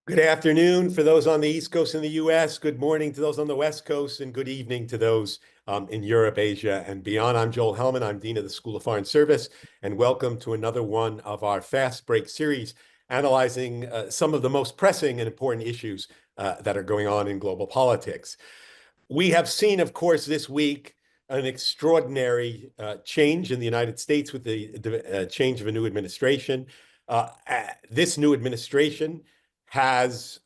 Good afternoon for those on the East Coast in the US. Good morning to those on the West Coast, and good evening to those in Europe, Asia, and beyond. I'm Joel Hellman. I'm Dean of the School of Foreign Service, and welcome to another one of our Fast Break series, analyzing some of the most pressing and important issues that are going on in global politics. We have seen, of course, this week an extraordinary change in the United States with the change of a new administration. This new administration has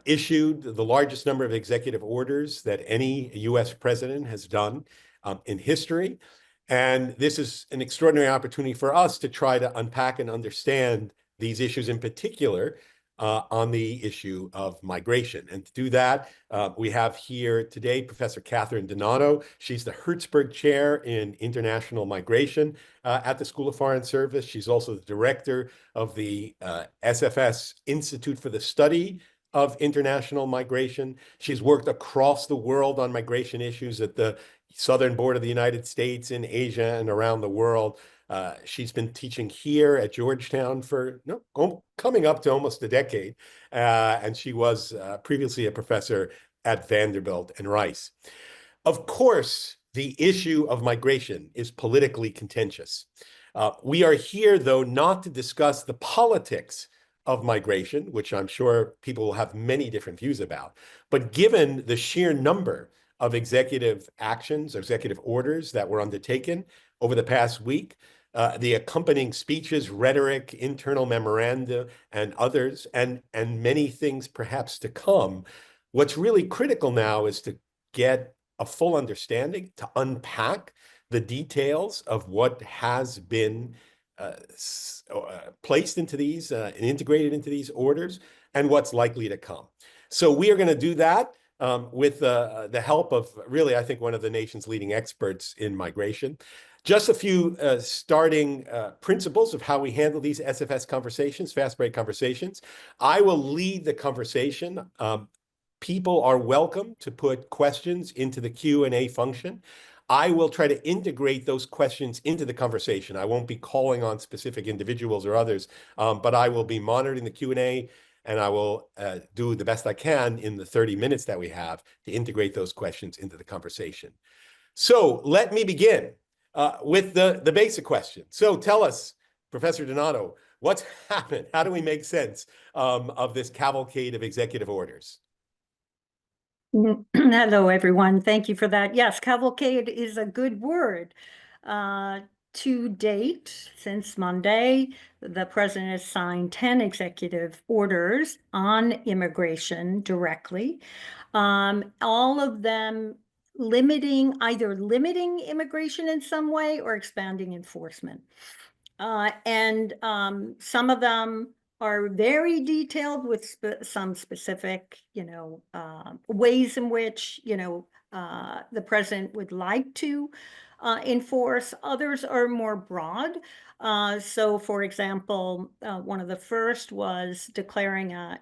issued the largest number of executive orders that any U.S. president has done in history. And this is an extraordinary opportunity for us to try to unpack and understand these issues, in particular on the issue of migration. And to do that, we have here today Professor Katharine Donato. She's the Hertzberg Chair in International Migration at the School of Foreign Service. She's also the director of the SFS Institute for the Study of International Migration. She's worked across the world on migration issues at the southern border of the United States, in Asia, and around the world. She's been teaching here at Georgetown for coming up to almost a decade, and she was previously a professor at Vanderbilt and Rice. Of course, the issue of migration is politically contentious. We are here, though, not to discuss the politics of migration, which I'm sure people will have many different views about. But given the sheer number of executive actions, executive orders that were undertaken over the past week, the accompanying speeches, rhetoric, internal memoranda, and others, and many things perhaps to come, what's really critical now is to get a full understanding, to unpack the details of what has been placed into these and integrated into these orders, and what's likely to come. So we are going to do that with the help of really, I think, one of the nation's leading experts in migration. Just a few starting principles of how we handle these SFS conversations, fast break conversations. I will lead the conversation. People are welcome to put questions into the Q&A function. I will try to integrate those questions into the conversation. I won't be calling on specific individuals or others, but I will be monitoring the Q&A, and I will do the best I can in the 30 minutes that we have to integrate those questions into the conversation. So let me begin with the basic question. So tell us, Professor Donato, what's happened? How do we make sense of this cavalcade of executive orders? Hello, everyone. Thank you for that. Yes, cavalcade is a good word. To date, since Monday, the president has signed 10 executive orders on immigration directly, all of them either limiting immigration in some way or expanding enforcement. And some of them are very detailed with some specific, ways in which, the president would like to enforce. Others are more broad. So, for example, one of the first was declaring a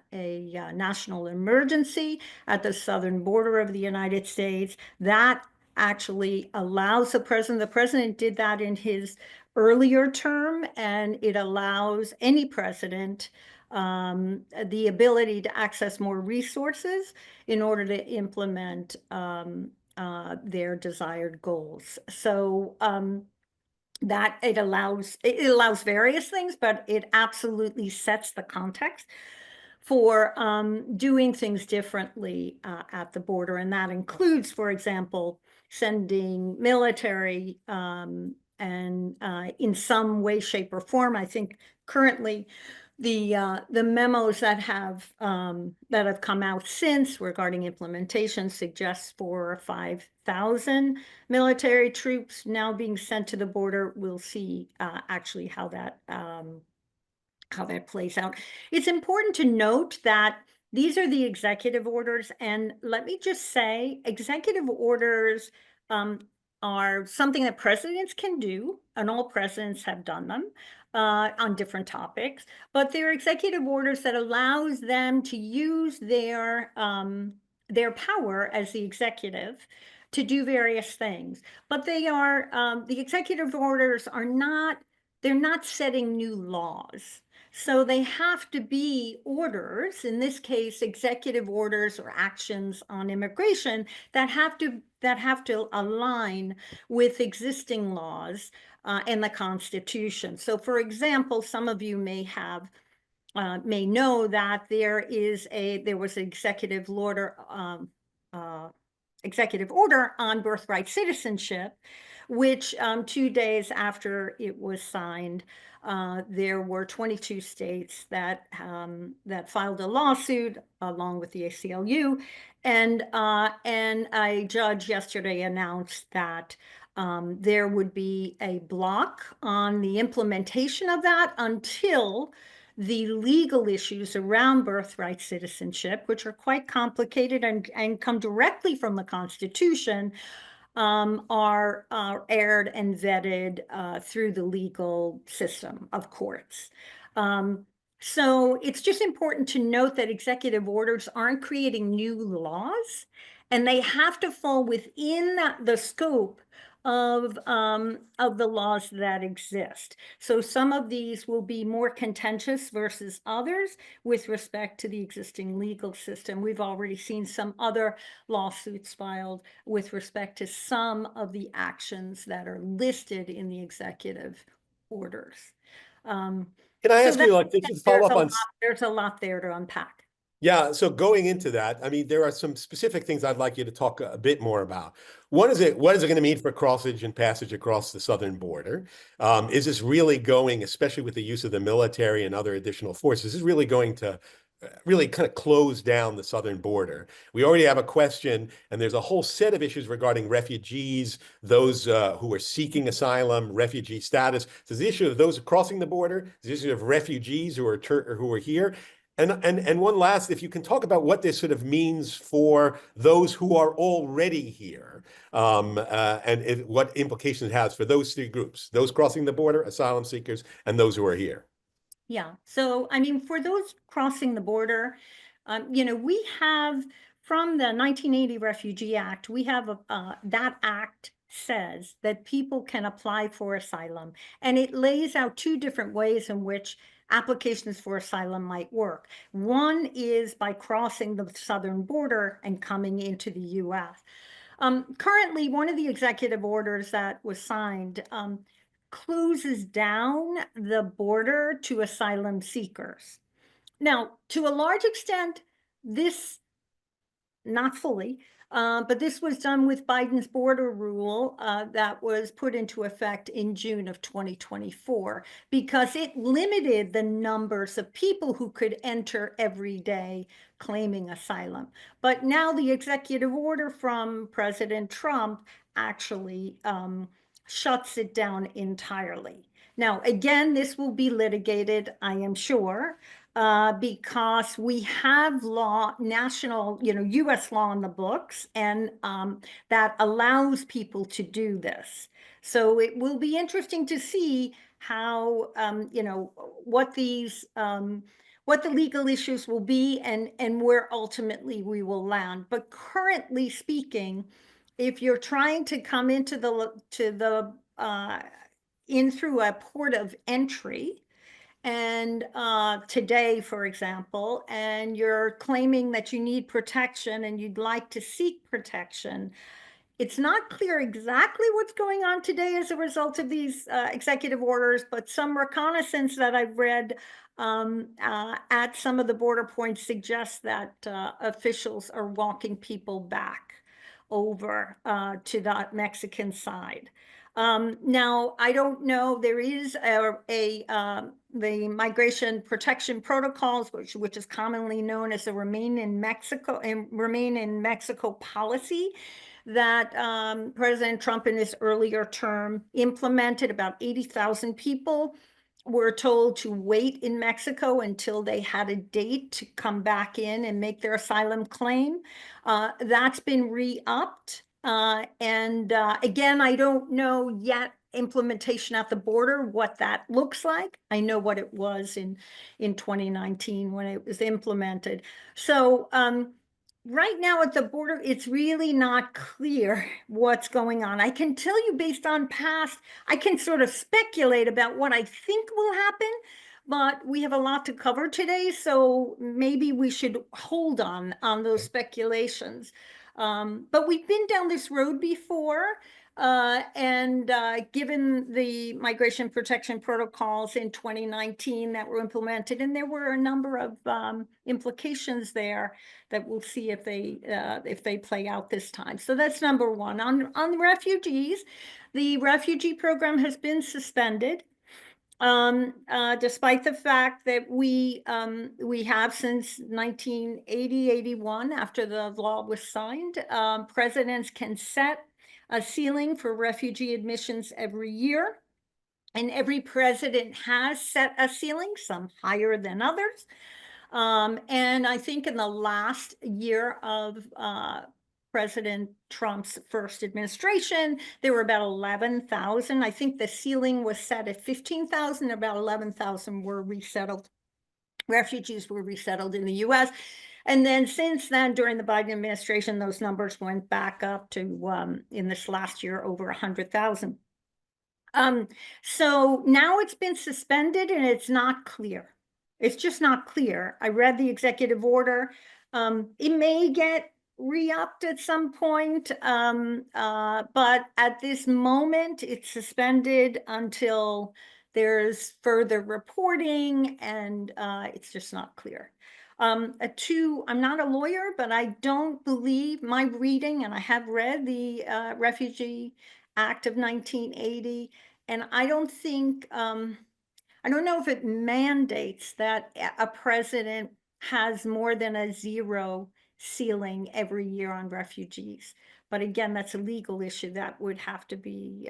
national emergency at the southern border of the United States. That actually allows the president did that in his earlier term, and it allows any president the ability to access more resources in order to implement their desired goals. So that it allows various things, but it absolutely sets the context for doing things differently at the border. And that includes, for example, sending military and in some way, shape, or form. I think currently the memos that have come out since regarding implementation suggest 4,000 or 5,000 military troops now being sent to the border. We'll see actually how that plays out. It's important to note that these are the executive orders, and let me just say, executive orders are something that presidents can do, and all presidents have done them on different topics, but they're executive orders that allows them to use their power as the executive to do various things. But they are, the executive orders are not, they're not setting new laws. So they have to be orders, in this case, executive orders or actions on immigration that have to align with existing laws and the Constitution. So, for example, some of you may know that there was an executive order on birthright citizenship, which 2 days after it was signed, there were 22 states that filed a lawsuit along with the ACLU, and a judge yesterday announced that there would be a block on the implementation of that until the legal issues around birthright citizenship, which are quite complicated and come directly from the Constitution, are aired and vetted through the legal system of courts. So it's just important to note that executive orders aren't creating new laws, and they have to fall within the scope of the laws that exist. So some of these will be more contentious versus others with respect to the existing legal system. We've already seen some other lawsuits filed with respect to some of the actions that are listed in the executive orders. Can I So ask that you, like, just to follow up on? there's a lot there to unpack. Yeah, so going into that, I mean, there are some specific things I'd like you to talk a bit more about. What is it going to mean for crossage and passage across the southern border? Is this really going, especially with the use of the military and other additional forces, is this really going to really kind of close down the southern border? We already have a question, and there's a whole set of issues regarding refugees, those who are seeking asylum, refugee status. So the issue of those crossing the border, the issue of refugees who are here, and one last, if you can talk about what this sort of means for those who are already here, and what implications it has for those three groups: those crossing the border, asylum seekers, and those who are here. Yeah. So, I mean, for those crossing the border, we have from the 1980 Refugee Act, we have that act says that people can apply for asylum, and it lays out two different ways in which applications for asylum might work. One is by crossing the southern border and coming into the US. Currently, one of the executive orders that was signed closes down the border to asylum seekers. Now, to a large extent, this, not fully, but this was done with Biden's border rule that was put into effect in June of 2024, because it limited the numbers of people who could enter every day claiming asylum. But now the executive order from President Trump actually shuts it down entirely. Now, again, this will be litigated, I am sure, because we have national, US law on the books, and that allows people to do this. So it will be interesting to see how, what what the legal issues will be, and where ultimately we will land. But currently speaking, if you're trying to come into in through a port of entry, and today, for example, and you're claiming that you need protection and you'd like to seek protection, it's not clear exactly what's going on today as a result of these executive orders, but some reconnaissance that I've read at some of the border points suggests that officials are walking people back over to the Mexican side. Now, I don't know, there is the migration protection protocols, which is commonly known as the Remain in Mexico policy, that President Trump in his earlier term implemented. About 80,000 people were told to wait in Mexico until they had a date to come back in and make their asylum claim. That's been re-upped. And again, I don't know yet implementation at the border, what that looks like. I know what it was in 2019 when it was implemented. So right now at the border, it's really not clear what's going on. I can tell you based on past, I can sort of speculate about what I think will happen, but we have a lot to cover today, so maybe we should hold on those speculations. But we've been down this road before, and given the migration protection protocols in 2019 that were implemented, and there were a number of implications there that we'll see if they play out this time. So that's number one. On refugees, the refugee program has been suspended. Despite the fact that we have since 1980-81, after the law was signed, presidents can set a ceiling for refugee admissions every year. And every president has set a ceiling, some higher than others. And I think in the last year of President Trump's first administration, there were about 11,000. I think the ceiling was set at 15,000. About 11,000 were resettled. Refugees were resettled in the US. And then since then, during the Biden administration, those numbers went back up to, in this last year, over 100,000. So now it's been suspended and it's not clear. It's just not clear. I read the executive order. It may get re-upped at some point, but at this moment, it's suspended until there's further reporting, and it's just not clear. Two, I'm not a lawyer, but I don't believe my reading, and I have read the Refugee Act of 1980, and I don't think, I don't know if it mandates that a president has more than a zero ceiling every year on refugees. But again, that's a legal issue that would have to be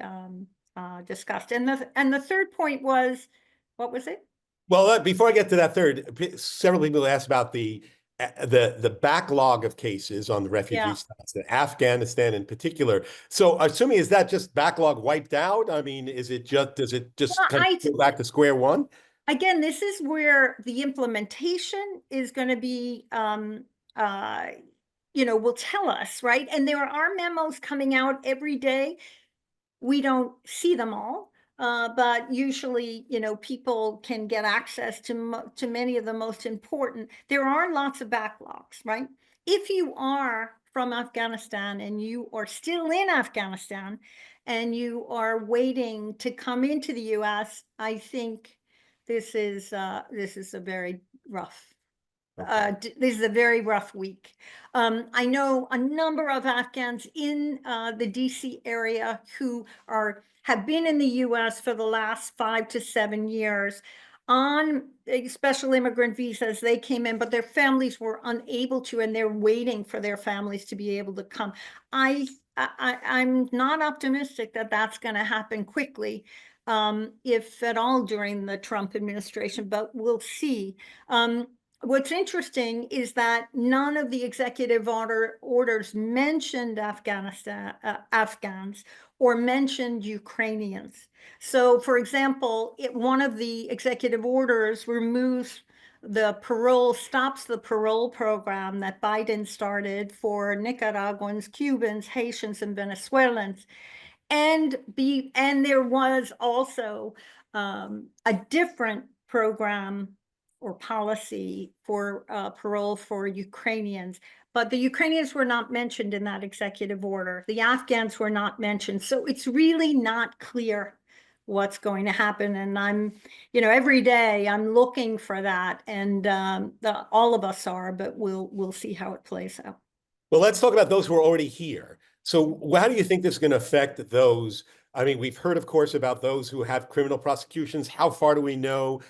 discussed. And the third point was, what was it? Well, before I get to that third, several people asked about the backlog of cases on the refugee Yeah. status, Afghanistan in particular. So, assuming is that just backlog wiped out? I mean, does it just Well, kind of go back to square one? again, this is where the implementation is going to be, will tell us, right? And there are memos coming out every day. We don't see them all, but usually, people can get access to many of the most important. There are lots of backlogs, right? If you are from Afghanistan and you are still in Afghanistan and you are waiting to come into the US, I think this is a very rough this is a very rough week. I know a number of Afghans in the DC area who have been in the US for the last 5 to 7 years on special immigrant visas. They came in, but their families were unable to, and they're waiting for their families to be able to come. I'm not optimistic that that's going to happen quickly, if at all during the Trump administration, but we'll see. What's interesting is that none of the executive orders mentioned Afghans or mentioned Ukrainians. So, for example, one of the executive orders stops the parole program that Biden started for Nicaraguans, Cubans, Haitians, and Venezuelans. And there was also a different program or policy for parole for Ukrainians, but the Ukrainians were not mentioned in that executive order. The Afghans were not mentioned. So it's really not clear what's going to happen. And every day I'm looking for that, and all of us are, but we'll see how it plays out. Well, let's talk about those who are already here. So, how do you think this is going to affect those? I mean, we've heard, of course, about those who have criminal prosecutions. How far do we know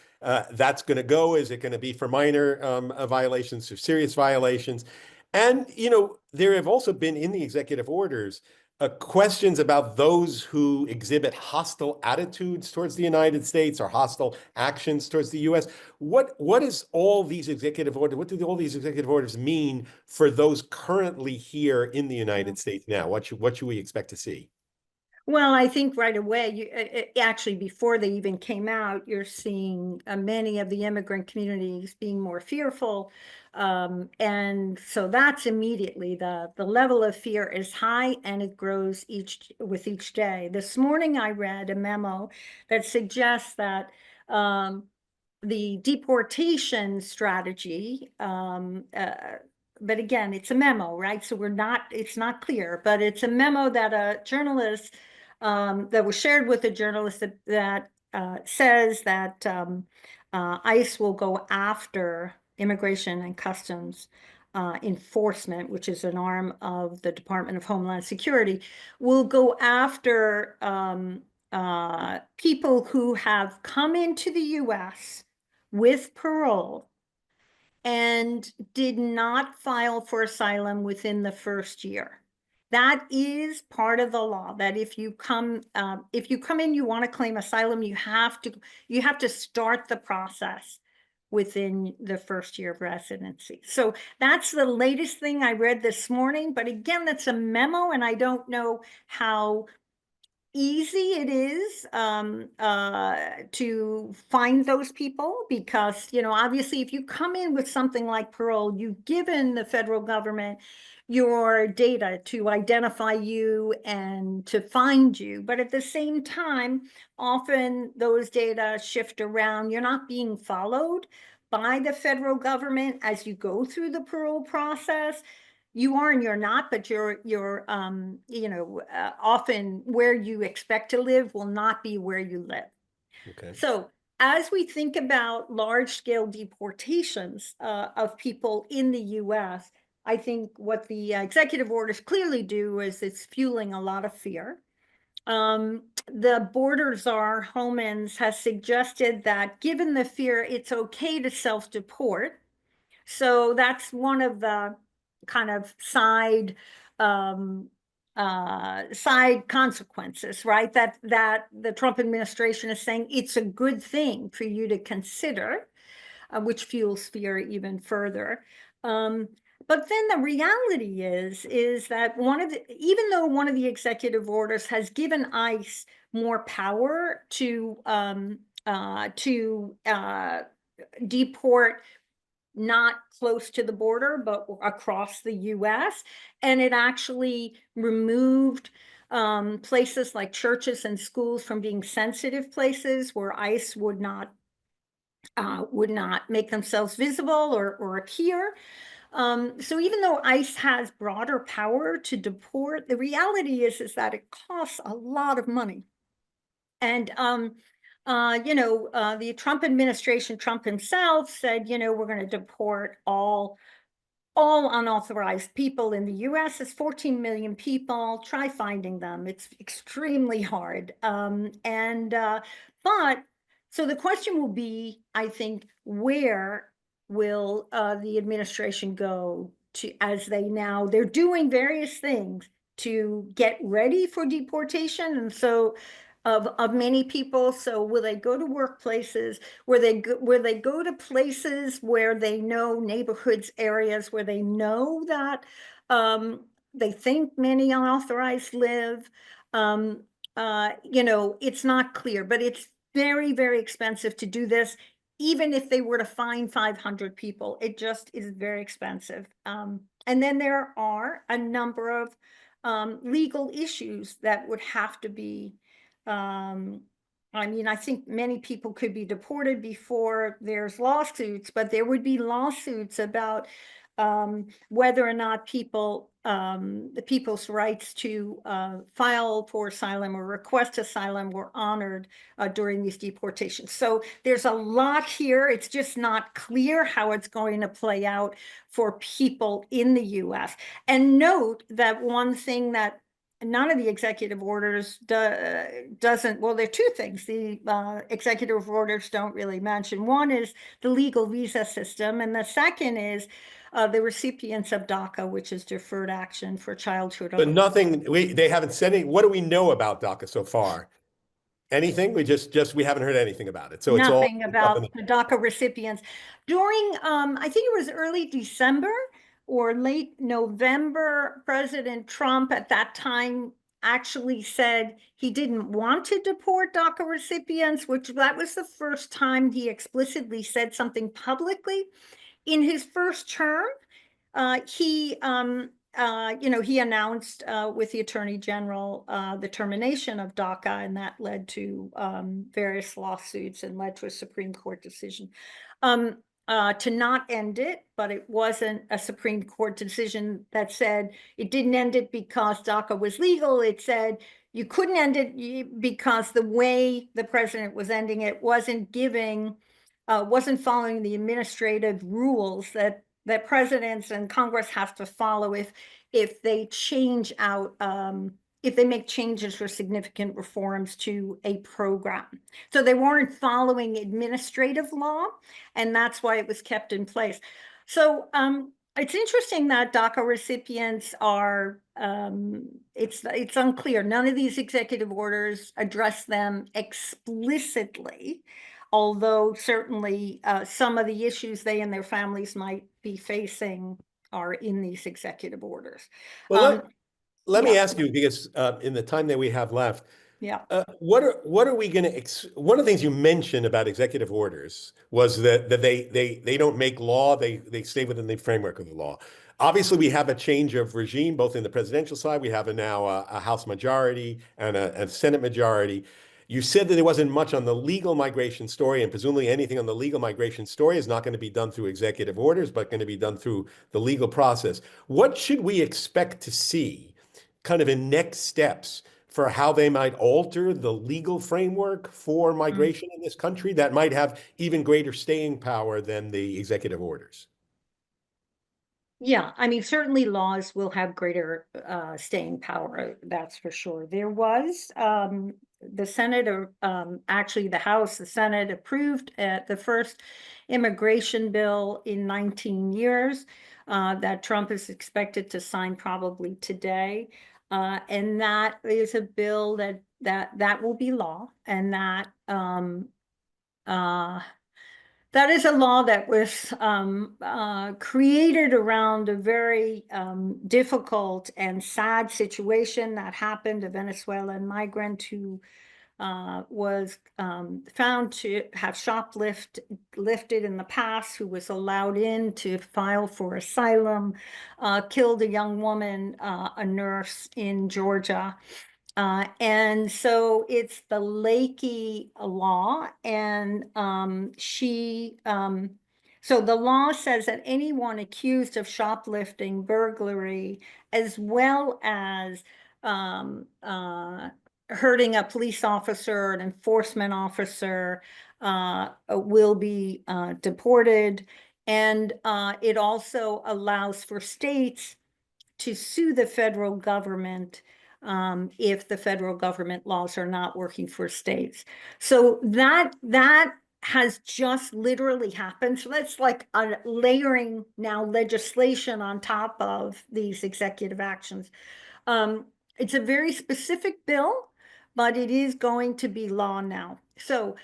that's going to go? Is it going to be for minor violations or serious violations? And, there have also been in the executive orders questions about those who exhibit hostile attitudes towards the United States or hostile actions towards the U.S. What is all these executive orders? What do all these executive orders mean for those currently here in the United States now? What should we expect to see? Well, I think right away, actually before they even came out, you're seeing many of the immigrant communities being more fearful. And so that's immediately the level of fear is high, and it grows with each day. This morning I read a memo that suggests that the deportation strategy, but again, it's a memo, right? So it's not clear, but it's a memo that a journalist, that was shared with a journalist that says that ICE will go after Immigration and Customs Enforcement, which is an arm of the Department of Homeland Security, will go after people who have come into the US with parole and did not file for asylum within the first year. That is part of the law, that if you come in, you want to claim asylum, you have to start the process within the first year of residency. So that's the latest thing I read this morning. But again, that's a memo, and I don't know how easy it is to find those people, because, obviously if you come in with something like parole, you've given the federal government your data to identify you and to find you. But at the same time, often those data shift around. You're not being followed by the federal government as you go through the parole process. You are and you're not, but you're often where you expect to live will not be where you live. Okay. So as we think about large-scale deportations of people in the US, I think what the executive orders clearly do is it's fueling a lot of fear. The border czar Homans has suggested that given the fear, it's okay to self-deport. So that's one of the kind of side consequences, right? That the Trump administration is saying it's a good thing for you to consider, which fuels fear even further. But then the reality is that even though one of the executive orders has given ICE more power to deport not close to the border, but across the US. And it actually removed places like churches and schools from being sensitive places where ICE would not make themselves visible or appear. So even though ICE has broader power to deport, the reality is that it costs a lot of money. And the Trump administration, Trump himself said, we're going to deport all unauthorized people in the US. Is 14 million people. Try finding them. It's extremely hard. But so the question will be, I think, where will the administration go to, as they're doing various things to get ready for deportation. And so of many people. So will they go to workplaces where they go to places where they know neighborhoods, areas where they know that they think many unauthorized live? It's not clear, but it's very, very expensive to do this. Even if they were to find 500 people, it just is very expensive. And then there are a number of legal issues that would have to be I think many people could be deported before there's lawsuits, but there would be lawsuits about whether or not the people's rights to file for asylum or request asylum were honored during these deportations. So there's a lot here. It's just not clear how it's going to play out for people in the US. And note that one thing that none of the executive orders doesn't, well, there are two things the executive orders don't really mention. One is the legal visa system, and the second is the recipients of DACA, which is deferred action for childhood. But they haven't said any. What do we know about DACA so far? Anything? We haven't heard anything about it. So it's all Nothing about the DACA recipients. During, I think it was early December or late November, President Trump at that time actually said he didn't want to deport DACA recipients, which that was the first time he explicitly said something publicly. In his first term, he he announced with the Attorney General the termination of DACA, and that led to various lawsuits and led to a Supreme Court decision to not end it, but it wasn't a Supreme Court decision that said it didn't end it because DACA was legal. It said you couldn't end it because the way the president was ending it wasn't following the administrative rules that presidents and Congress have to follow if they change out if they make changes or significant reforms to a program. So they weren't following administrative law, and that's why it was kept in place. So it's interesting that DACA recipients are, it's unclear. None of these executive orders address them explicitly, although certainly some of the issues they and their families might be facing are in these executive orders. Well, let me Yeah, ask you, because in the time that we have left, yeah. what are we going to one of the things you mentioned about executive orders was that they don't make law, they stay within the framework of the law. Obviously, we have a change of regime both in the presidential side. We have now a House majority and a Senate majority. You said that there wasn't much on the legal migration story, and presumably anything on the legal migration story is not going to be done through executive orders, but going to be done through the legal process. What should we expect to see kind of in next steps for how they might alter the legal framework for migration in this country that might have even greater staying power than the executive orders? Yeah, I mean, certainly laws will have greater staying power, that's for sure. There was the Senate, or actually the House, the Senate approved the first immigration bill in 19 years that Trump is expected to sign probably today. And that is a bill that will be law, and uh, that is a law that was created around a very difficult and sad situation that happened. A Venezuelan migrant who was found to have lifted in the past, who was allowed in to file for asylum, killed a young woman, a nurse in Georgia. And so it's the Lakey law, and so the law says that anyone accused of shoplifting, burglary, as well as hurting a police officer, an enforcement officer, will be deported. And it also allows for states to sue the federal government if the federal government laws are not working for states. So that has just literally happened. So that's like a layering now legislation on top of these executive actions. It's a very specific bill, but it is going to be law now. So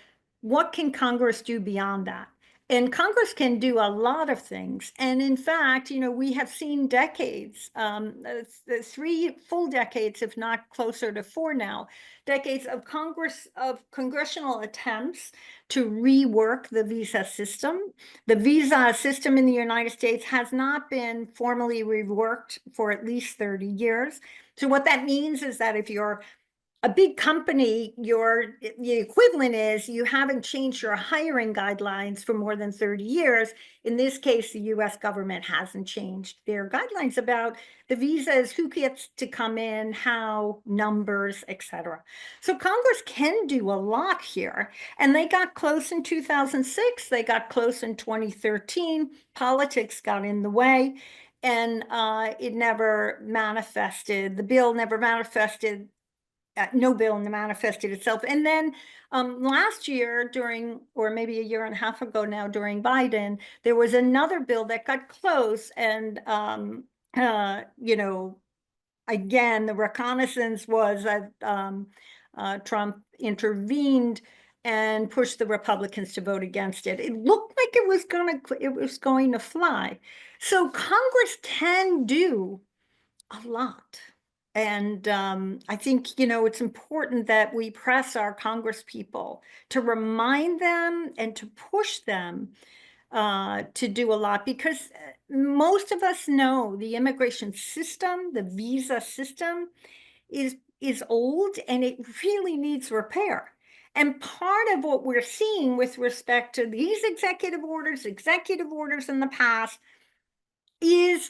what can Congress do beyond that? And Congress can do a lot of things. And in fact, we have seen decades, 3 full decades, if not closer to 4 now, decades of congressional attempts to rework the visa system. The visa system in the United States has not been formally reworked for at least 30 years. So what that means is that if you're a big company, the equivalent is you haven't changed your hiring guidelines for more than 30 years. In this case, the US government hasn't changed their guidelines about the visas, who gets to come in, how, numbers, etc. So Congress can do a lot here. And they got close in 2006. They got close in 2013. Politics got in the way. And it never manifested. The bill never manifested. No bill manifested itself. And then last year or maybe a year and a half ago now, during Biden, there was another bill that got close. And, again, the reconnaissance was that Trump intervened and pushed the Republicans to vote against it. It looked like it was going to fly. So Congress can do a lot. And I think, it's important that we press our Congress people to remind them and to push them to do a lot, because most of us know the immigration system, the visa system is old, and it really needs repair. And part of what we're seeing with respect to these executive orders in the past,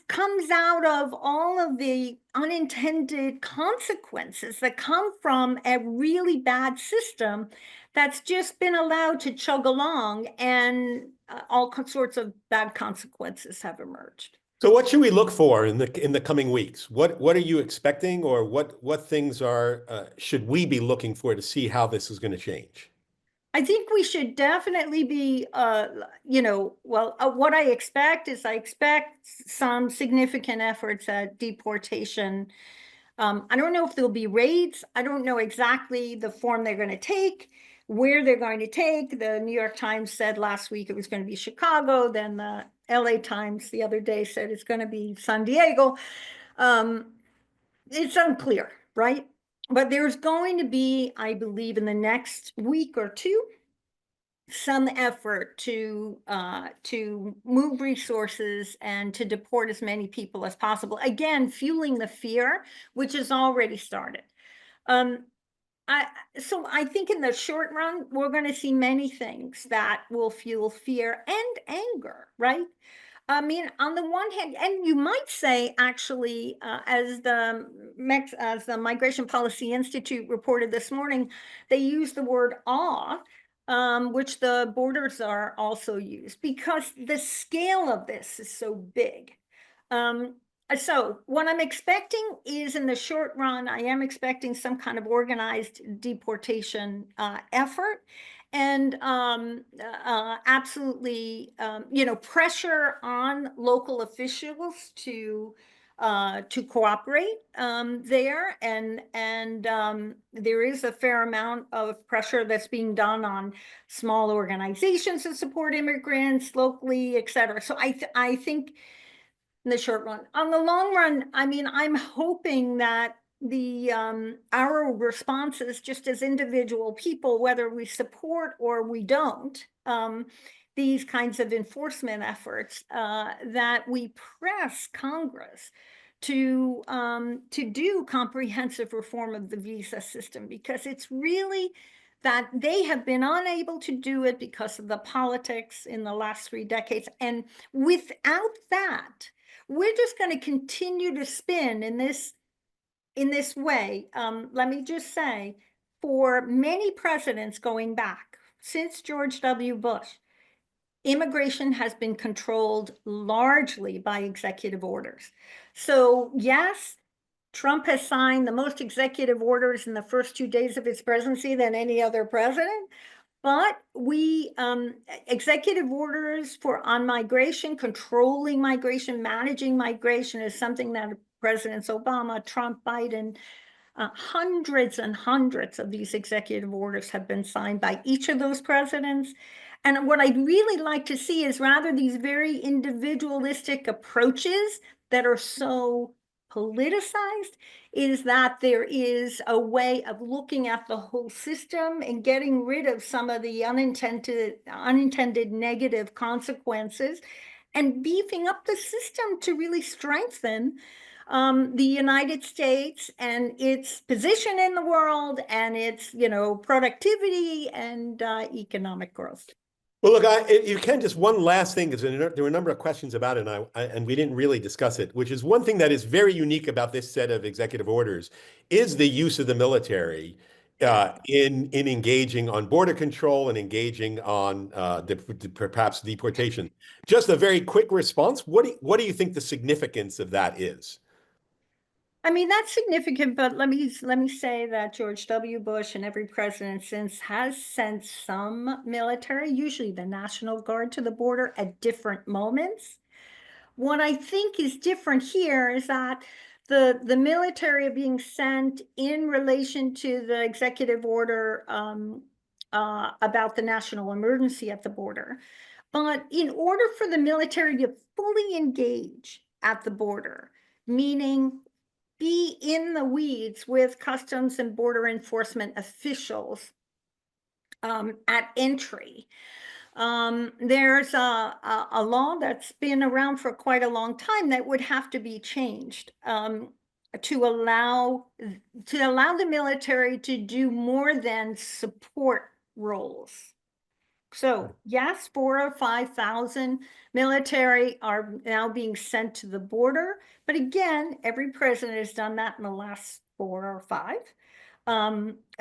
comes out of all of the unintended consequences that come from a really bad system that's just been allowed to chug along, and all sorts of bad consequences have emerged. So what should we look for in the coming weeks? What are you expecting, or what things are should we be looking for to see how this is going to change? I think we should definitely be, what I expect is, I expect some significant efforts at deportation. I don't know if there'll be raids. I don't know exactly the form they're going to take, where they're going to take. The New York Times said last week it was going to be Chicago. Then the LA Times the other day said it's going to be San Diego. It's unclear, right? But there's going to be, I believe, in the next week or two, some effort to move resources and to deport as many people as possible. Again, fueling the fear, which has already started. Um, so I think in the short run, we're going to see many things that will fuel fear and anger, right? I mean, on the one hand, and you might say, actually, as the Migration Policy Institute reported this morning, they use the word awe, which the borders are also used, because the scale of this is so big. Um, so what I'm expecting is, in the short run, I am expecting some kind of organized deportation effort, and absolutely, pressure on local officials to cooperate there, and there is a fair amount of pressure that's being done on small organizations to support immigrants locally, et cetera. So I think in the short run. On the long run, I mean, I'm hoping that the our responses, just as individual people, whether we support or we don't, these kinds of enforcement efforts, that we press Congress to do comprehensive reform of the visa system, because it's really that they have been unable to do it because of the politics in the last 3 decades. And without that, we're just going to continue to spin in this way. Let me just say, for many presidents going back since George W. Bush, immigration has been controlled largely by executive orders. So yes, Trump has signed the most executive orders in the first 2 days of his presidency than any other president. But we, executive orders on migration, controlling migration, managing migration, is something that Presidents Obama, Trump, Biden, hundreds and hundreds of these executive orders have been signed by each of those presidents. And what I'd really like to see is, rather, these very individualistic approaches that are so politicized, is that there is a way of looking at the whole system and getting rid of some of the unintended negative consequences, and beefing up the system to really strengthen the United States and its position in the world, and its, productivity and economic growth. Well, look, if you can, just one last thing, because there were a number of questions about it, and we didn't really discuss it, which is one thing that is very unique about this set of executive orders is the use of the military in engaging on border control and engaging on perhaps deportation. Just a very quick response. What do you think the significance of that is? I mean, that's significant, but let me say that George W. Bush and every president since has sent some military, usually the National Guard, to the border at different moments. What I think is different here is that the military are being sent in relation to the executive order about the national emergency at the border. But in order for the military to fully engage at the border, meaning be in the weeds with customs and border enforcement officials at entry, There's a law that's been around for quite a long time that would have to be changed to allow the military to do more than support roles. So yes, 4 or 5,000 military are now being sent to the border. But again, every president has done that in the last 4 or 5.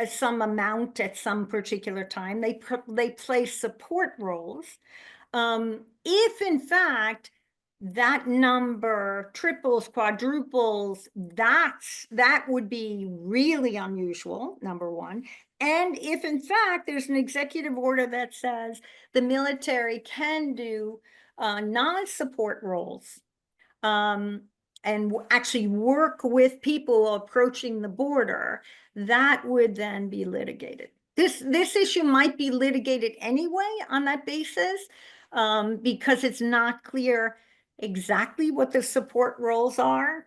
Some amount at some particular time. They play support roles. If in fact that number triples, quadruples, that would be really unusual, number one. And if in fact there's an executive order that says the military can do non-support roles, and actually work with people approaching the border, that would then be litigated. This issue might be litigated anyway on that basis, because it's not clear exactly what the support roles are,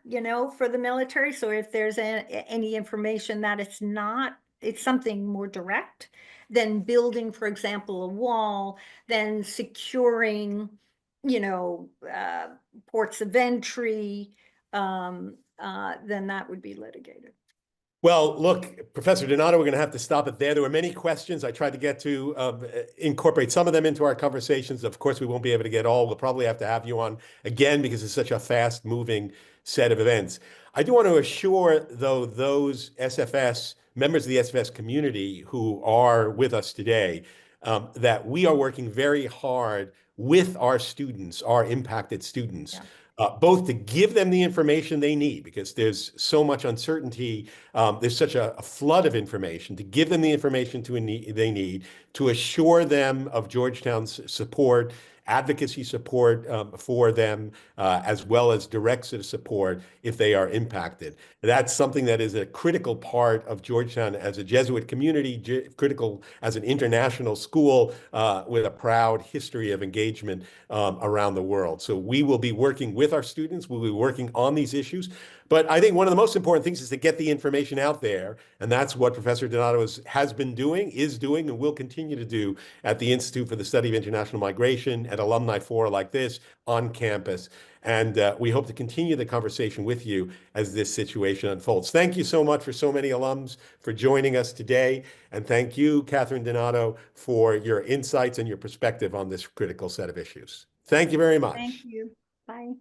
for the military. So if there's any information that it's something more direct than building, for example, a wall, than securing, ports of entry, then that would be litigated. Well, look, Professor Donato, we're going to have to stop it there. There were many questions. I tried to get to incorporate some of them into our conversations. Of course, we won't be able to get all. We'll probably have to have you on again because it's such a fast-moving set of events. I do want to assure, though, those SFS members of the SFS community who are with us today, that we are working very hard with our students, our impacted students. Yeah. Both to give them the information they need, because there's so much uncertainty, there's such a flood of information, to give them the information they need, to assure them of Georgetown's support, advocacy support for them, as well as direct support if they are impacted. That's something that is a critical part of Georgetown as a Jesuit community, critical as an international school with a proud history of engagement around the world. So we will be working with our students. We'll be working on these issues. But I think one of the most important things is to get the information out there. And that's what Professor Donato has been doing, is doing, and will continue to do at the Institute for the Study of International Migration, at alumni fora like this, on campus. And we hope to continue the conversation with you as this situation unfolds. Thank you so much for so many alums for joining us today. And thank you, Katharine Donato, for your insights and your perspective on this critical set of issues. Thank you very Thank much. you. Bye.